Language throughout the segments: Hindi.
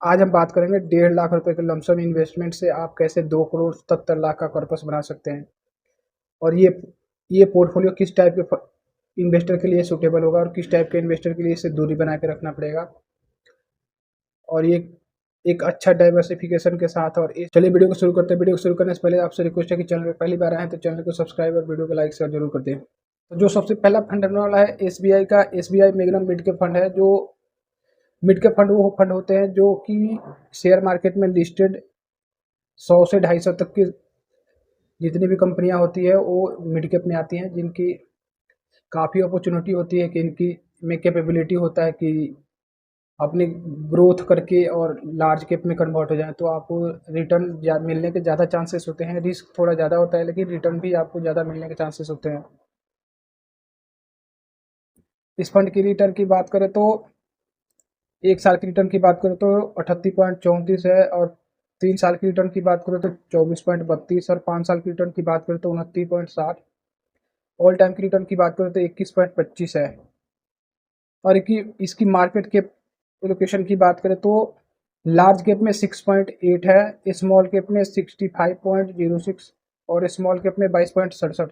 आज हम बात करेंगे 1.5 लाख रुपए के लमसम इन्वेस्टमेंट से आप कैसे 2 करोड़ 77 लाख का कॉर्पस बना सकते हैं। और ये पोर्टफोलियो किस टाइप के इन्वेस्टर के लिए सूटेबल होगा और किस टाइप के इन्वेस्टर के लिए इसे दूरी बना के रखना पड़ेगा। और ये एक अच्छा डाइवर्सिफिकेशन के साथ। और चलिए वीडियो को शुरू करते हैं। वीडियो को शुरू करने से पहले आपसे रिक्वेस्ट है कि चैनल में पहली बार आए हैं तो चैनल को सब्सक्राइब और वीडियो को लाइक शेयर जरूर कर दें। तो जो सबसे पहला फंड रहने वाला है एसबीआई का, SBI magnum mid cap fund है। जो मिड कैप फंड वो फंड होते हैं जो कि शेयर मार्केट में लिस्टेड 100 से 250 तक की जितनी भी कंपनियां होती है वो मिड कैप में आती हैं, जिनकी काफ़ी अपॉर्चुनिटी होती है कि इनकी में कैपेबिलिटी होता है कि अपनी ग्रोथ करके और लार्ज कैप में कन्वर्ट हो जाए, तो आपको रिटर्न मिलने के ज़्यादा चांसेस होते हैं। रिस्क थोड़ा ज़्यादा होता है लेकिन रिटर्न भी आपको ज़्यादा मिलने के चांसेस होते हैं। इस फंड की रिटर्न की बात करें तो 1 साल की रिटर्न की बात करें तो 38.34 है, और 3 साल की रिटर्न की बात करें तो 24.32, और 5 साल की रिटर्न की बात करें तो 29.60। ऑल टाइम की रिटर्न की बात करें तो 21.25 है। और इसकी मार्केट कैप एलोकेशन की बात करें तो लार्ज कैप में 6.8 है, स्मॉल कैप में 65.06 और स्मॉल कैप में 22.67।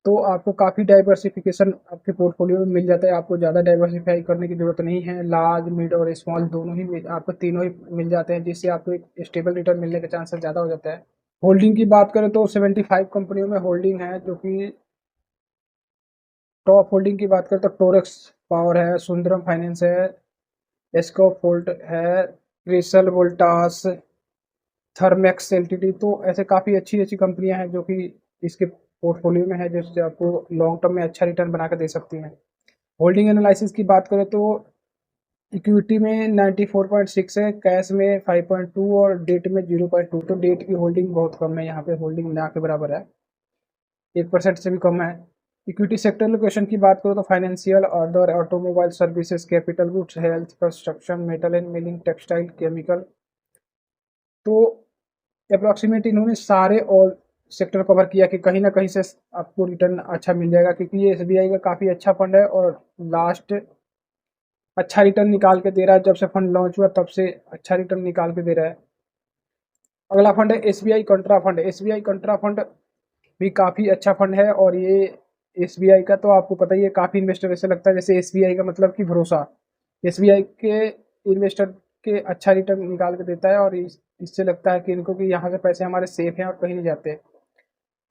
तो आपको काफ़ी डाइवर्सिफिकेशन आपके पोर्टफोलियो में मिल जाता है। आपको ज़्यादा डाइवर्सिफाई करने की ज़रूरत नहीं है। लार्ज मिड और स्मॉल दोनों ही आपको तीनों ही मिल जाते हैं, जिससे आपको एक स्टेबल रिटर्न मिलने के चांसेस ज़्यादा हो जाता है। होल्डिंग की बात करें तो 75 कंपनियों में होल्डिंग है, जो कि टॉप होल्डिंग की बात करें तो टोरेक्स पावर है, सुंदरम फाइनेंस है, एस्कोफोल्ट है, क्रिसल वोल्टास, थर्मेक्स एलटीडी। तो ऐसे काफ़ी अच्छी अच्छी कंपनियां हैं जो कि इसके पोर्टफोलियो में है, जिससे आपको लॉन्ग टर्म में अच्छा रिटर्न बना कर दे सकती हैं। होल्डिंग एनालिसिस की बात करें तो इक्विटी में 94.6 है, कैश में 5.2 और डेट में 0.2। तो डेट की होल्डिंग बहुत कम है, यहाँ पे होल्डिंग ना के बराबर है, 1% से भी कम है। इक्विटी सेक्टर लोकेशन की बात करो तो financial, other, automobile services, capital goods, health, construction, metal end milling, textile, chemical. तो अप्रॉक्सीमेट इन्होंने सारे और सेक्टर कवर किया कि कहीं ना कहीं से आपको रिटर्न अच्छा मिल जाएगा, क्योंकि ये एसबीआई का काफ़ी अच्छा फंड है और लास्ट अच्छा रिटर्न निकाल के दे रहा है। जब से फंड लॉन्च हुआ तब से अच्छा रिटर्न निकाल के दे रहा है। अगला फंड है एसबीआई कंट्रा फंड। एसबीआई कंट्रा फंड भी काफ़ी अच्छा फंड है, और ये एसबीआई का तो आपको पता ही है, काफ़ी इन्वेस्टर ऐसे लगता है जैसे एसबीआई का मतलब कि भरोसा। एसबीआई के इन्वेस्टर के अच्छा रिटर्न निकाल के देता है, और इससे लगता है कि इनको कि यहाँ से पैसे हमारे सेफ हैं और कहीं नहीं जाते।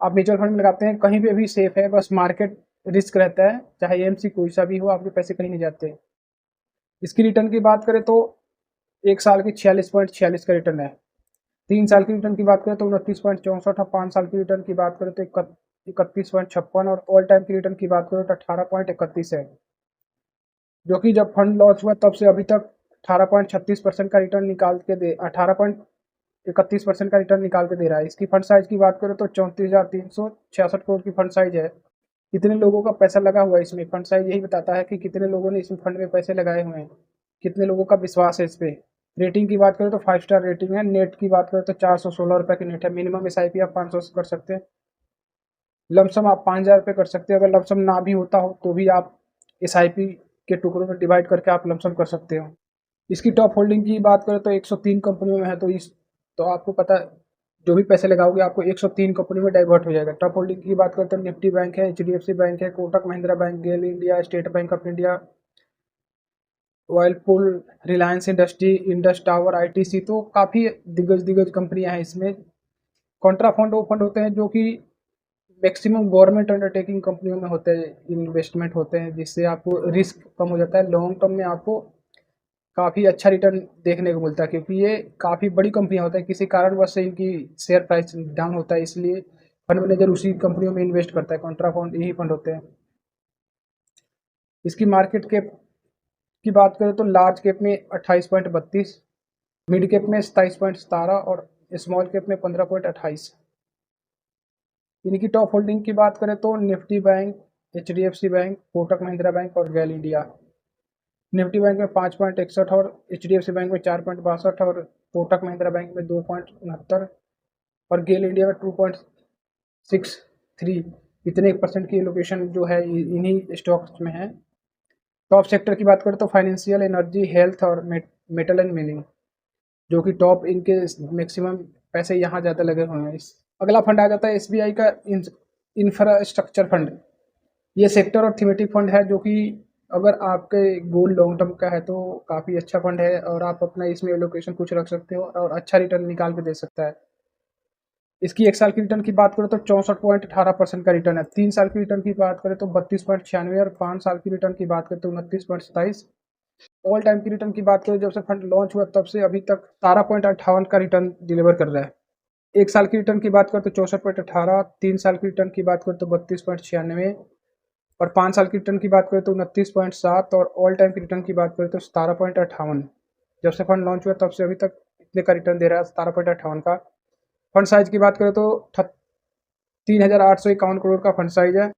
आप म्यूचुअल फंड में लगाते हैं कहीं पे भी सेफ है, बस मार्केट रिस्क रहता है, चाहे एएमसी कोई सा भी हो, आपके पैसे कहीं नहीं जाते। इसकी रिटर्न की बात करें तो 1 साल की 46.46 का रिटर्न है। 3 साल की रिटर्न की बात करें तो 29.64, और 5 साल की रिटर्न की बात करें तो 31.56, और ऑल टाइम की रिटर्न की बात करें तो 18.31 है, जो कि जब फंड लॉन्च हुआ तब से अभी तक 18.36% का रिटर्न निकाल के दे 18.31% का रिटर्न निकाल के दे रहा है। इसकी फंड साइज की बात करें तो 34,366 करोड़ की फंड साइज है। कितने लोगों का पैसा लगा हुआ है इसमें, फंड साइज यही बताता है कि कितने लोगों ने इस फंड में पैसे लगाए हुए हैं, कितने लोगों का विश्वास है इस पे। रेटिंग की बात करें तो 5 स्टार रेटिंग है। नेट की बात करें तो 416 रुपये की नेट है। मिनिमम एसआईपी आप 500 कर सकते हैं। लमसम आप 5,000 रुपये कर सकते हैं। अगर लमसम ना भी होता हो तो भी आप एसआईपी के टुकड़ों में डिवाइड करके आप लमसम कर सकते हो। इसकी टॉप होल्डिंग की बात करें तो 103 कंपनियों में है, तो आपको पता है जो भी पैसे लगाओगे आपको 103 कंपनी में डाइवर्ट हो जाएगा। टॉप होल्डिंग की बात करें तो निफ्टी बैंक है, एचडीएफसी बैंक है, Kotak Mahindra bank, GAIL India, State Bank of India, Whirlpool, Reliance industry, Indus tower, ITC. तो काफ़ी दिग्गज दिग्गज कंपनियां हैं इसमें। कॉन्ट्रा फंड वो फंड होते हैं जो कि मैक्सिमम गवर्नमेंट अंडरटेकिंग कंपनियों में होते हैं, इन्वेस्टमेंट होते हैं, जिससे आपको रिस्क कम हो जाता है। लॉन्ग टर्म में आपको काफ़ी अच्छा रिटर्न देखने को मिलता है, क्योंकि ये काफ़ी बड़ी कंपनियां होती हैं, किसी कारणवश से इनकी शेयर प्राइस डाउन होता है, इसलिए फंड मैनेजर उसी कंपनियों में इन्वेस्ट करता है। कॉन्ट्रा फंड यही फंड होते हैं। इसकी मार्केट कैप की बात करें तो लार्ज कैप में 28.32, मिड कैप में 27.17 और स्मॉल कैप में 15.28। इनकी टॉप होल्डिंग की बात करें तो Nifty bank, HDFC bank, Kotak Mahindra bank और गेल इंडिया। निफ्टी बैंक में 5.61 और एचडीएफसी बैंक में 4.62 और कोटक महिंद्रा बैंक में 2.69 और गेल इंडिया में 2.63। इतने % की एलोकेशन जो है इन्हीं स्टॉक्स में है। टॉप सेक्टर की बात करें तो फाइनेंशियल, एनर्जी, हेल्थ और मेटल एंड मिलिंग। जो कि टॉप इनके मैक्सिमम पैसे यहाँ ज़्यादा लगे हुए हैं। इस अगला फंड आ जाता है एसबीआई का इंफ्रास्ट्रक्चर फंड। ये सेक्टर और थीमेटिक फंड है, जो कि अगर आपके गोल लॉन्ग टर्म का है तो काफ़ी अच्छा फंड है और आप अपना इसमें एलोकेशन कुछ रख सकते हो और अच्छा रिटर्न निकाल के दे सकता है। इसकी 1 साल की रिटर्न की बात करें तो 64.18% का रिटर्न है। 3 साल की रिटर्न की बात करें तो 32.96 और 5 साल की रिटर्न की बात करें तो 29.27। ऑल टाइम की रिटर्न की बात करें जब से फंड लॉन्च हुआ तब से अभी तक 17.58 का रिटर्न डिलीवर कर रहा है। 1 साल की रिटर्न की बात करें तो 64.18, 3 साल की रिटर्न की बात करें तो 32.96 और 5 साल की रिटर्न की बात करें तो 29.7 और ऑल टाइम की रिटर्न की बात करें तो 17.58। जब से फंड लॉन्च हुआ तब से अभी तक इतने का रिटर्न दे रहा है, 17.58 का। फंड साइज की बात करें तो 3,851 करोड़ का फंड साइज है।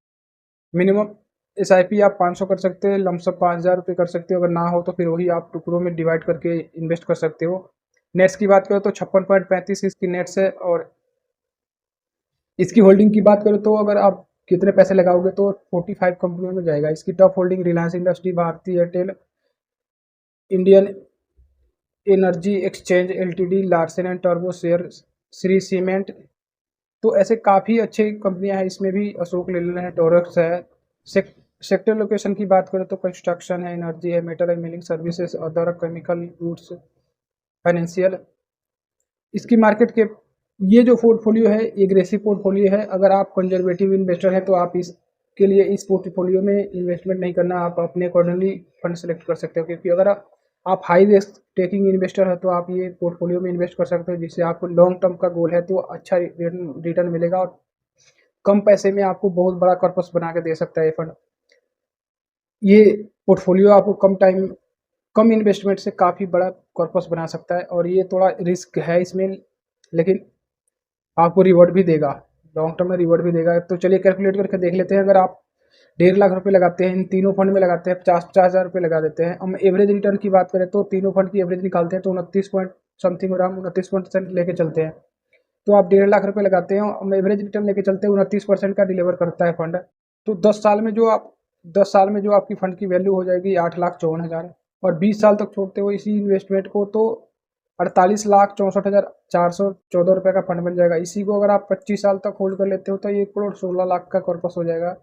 मिनिमम एसआईपी आप 500 कर सकते हैं, लमसम 5,000 रुपये कर सकते हो। अगर ना हो तो फिर वही आप टुकड़ों में डिवाइड करके इन्वेस्ट कर सकते हो। नेट्स की बात करें तो 56.35 इसकी नेट्स है और इसकी होल्डिंग की बात करें तो अगर आप कितने पैसे लगाओगे तो 45 कंपनियों में जाएगा। इसकी top holding Reliance industry, Bharti Airtel, Indian energy exchange LTD, Larsen and टर्बो शेयर, श्री सीमेंट। तो ऐसे काफ़ी अच्छी कंपनियां हैं। इसमें भी अशोक लेलैंड है, टोरेक्स है। सेक्टर लोकेशन की बात करें तो कंस्ट्रक्शन है, एनर्जी है, metal end milling services, other chemical goods, financial. इसकी मार्केट के ये जो पोर्टफोलियो है एग्रेसिव पोर्टफोलियो है। अगर आप कंजर्वेटिव इन्वेस्टर हैं तो आप इसके लिए इस पोर्टफोलियो में इन्वेस्टमेंट नहीं करना, आप अपने अकॉर्डिंगली फंड सेलेक्ट कर सकते हो। क्योंकि अगर आप हाई रिस्क टेकिंग इन्वेस्टर है तो आप ये पोर्टफोलियो में इन्वेस्ट कर सकते हो, जिससे आपको लॉन्ग टर्म का गोल है तो अच्छा रिटर्न मिलेगा और कम पैसे में आपको बहुत बड़ा कॉर्पस बना के दे सकता है ये फंड। ये पोर्टफोलियो आपको कम इन्वेस्टमेंट से काफ़ी बड़ा कॉर्पस बना सकता है और ये थोड़ा रिस्क है इसमें, लेकिन आपको रिवॉर्ड भी देगा, लॉन्ग टर्म में रिवॉर्ड भी देगा। तो चलिए कैलकुलेट करके देख लेते हैं। अगर आप 1.5 लाख रुपए लगाते हैं, इन तीनों फंड में लगाते हैं, 50,000 रुपये लगा देते हैं। हम एवरेज रिटर्न की बात करें तो तीनों फंड की एवरेज निकालते हैं तो 29 पॉइंट समथिंग अराउंड 29% लेके चलते हैं। तो आप 1.5 लाख रुपये लगाते हैं, हम एवरेज रिटर्न लेके चलते हैं, 29% का डिलीवर करता है फंड। तो 10 साल में जो आपकी फंड की वैल्यू हो जाएगी 8,54,000 और 20 साल तक छोड़ते हो इसी इन्वेस्टमेंट को तो 48,64,414 रुपये का फंड बन जाएगा। इसी को अगर आप 25 साल तक होल्ड कर लेते हो तो 1,16,00,000 का कॉर्पस हो जाएगा।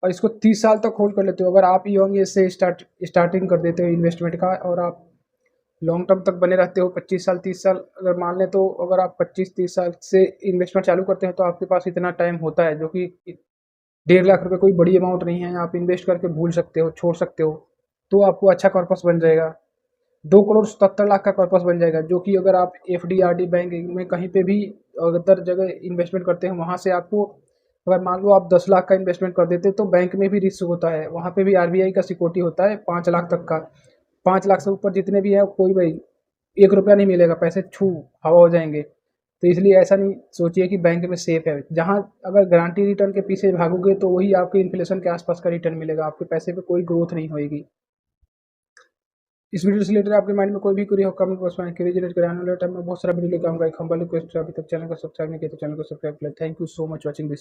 और इसको 30 साल तक होल्ड कर लेते हो अगर आप यंग एज से स्टार्टिंग कर देते हो इन्वेस्टमेंट का और आप लॉन्ग टर्म तक बने रहते हो, 25 साल 30 साल अगर मान लें तो अगर आप 25-30 साल से इन्वेस्टमेंट चालू करते हैं तो आपके पास इतना टाइम होता है, जो कि 1.5 लाख रुपए कोई बड़ी अमाउंट नहीं है। आप इन्वेस्ट करके भूल सकते हो, छोड़ सकते हो, तो आपको अच्छा कॉर्पस बन जाएगा। 2,77,00,000 का कॉर्पस बन जाएगा, जो कि अगर आप एफडी आरडी बैंक में कहीं पे भी अदर जगह इन्वेस्टमेंट करते हैं वहाँ से आपको, अगर मान लो आप 10 लाख का इन्वेस्टमेंट कर देते तो बैंक में भी रिस्क होता है, वहाँ पे भी आरबीआई का सिक्योरिटी होता है 5 लाख तक का। 5 लाख से ऊपर जितने भी है कोई भाई 1 रुपया नहीं मिलेगा, पैसे छू हवा हो जाएंगे। तो इसलिए ऐसा नहीं सोचिए कि बैंक में सेफ है। जहाँ अगर गारंटी रिटर्न के पीछे भागोगे तो वही आपके इन्फ्लेशन के आसपास का रिटर्न मिलेगा, आपके पैसे पे कोई ग्रोथ नहीं होगी। इस वीडियो से रिलेटेड आपके माइंड में कोई भी क्वेरी हो कमेंट बॉक्स में क्वेरी जनरेट कराने वाले टाइम में बहुत सारा वीडियो लेकर आऊंगा। एक हम्बल रिक्वेस्ट, अभी तक चैनल को सब्सक्राइब नहीं किया तो चैनल को सब्सक्राइब करें। Thank you so much watching this.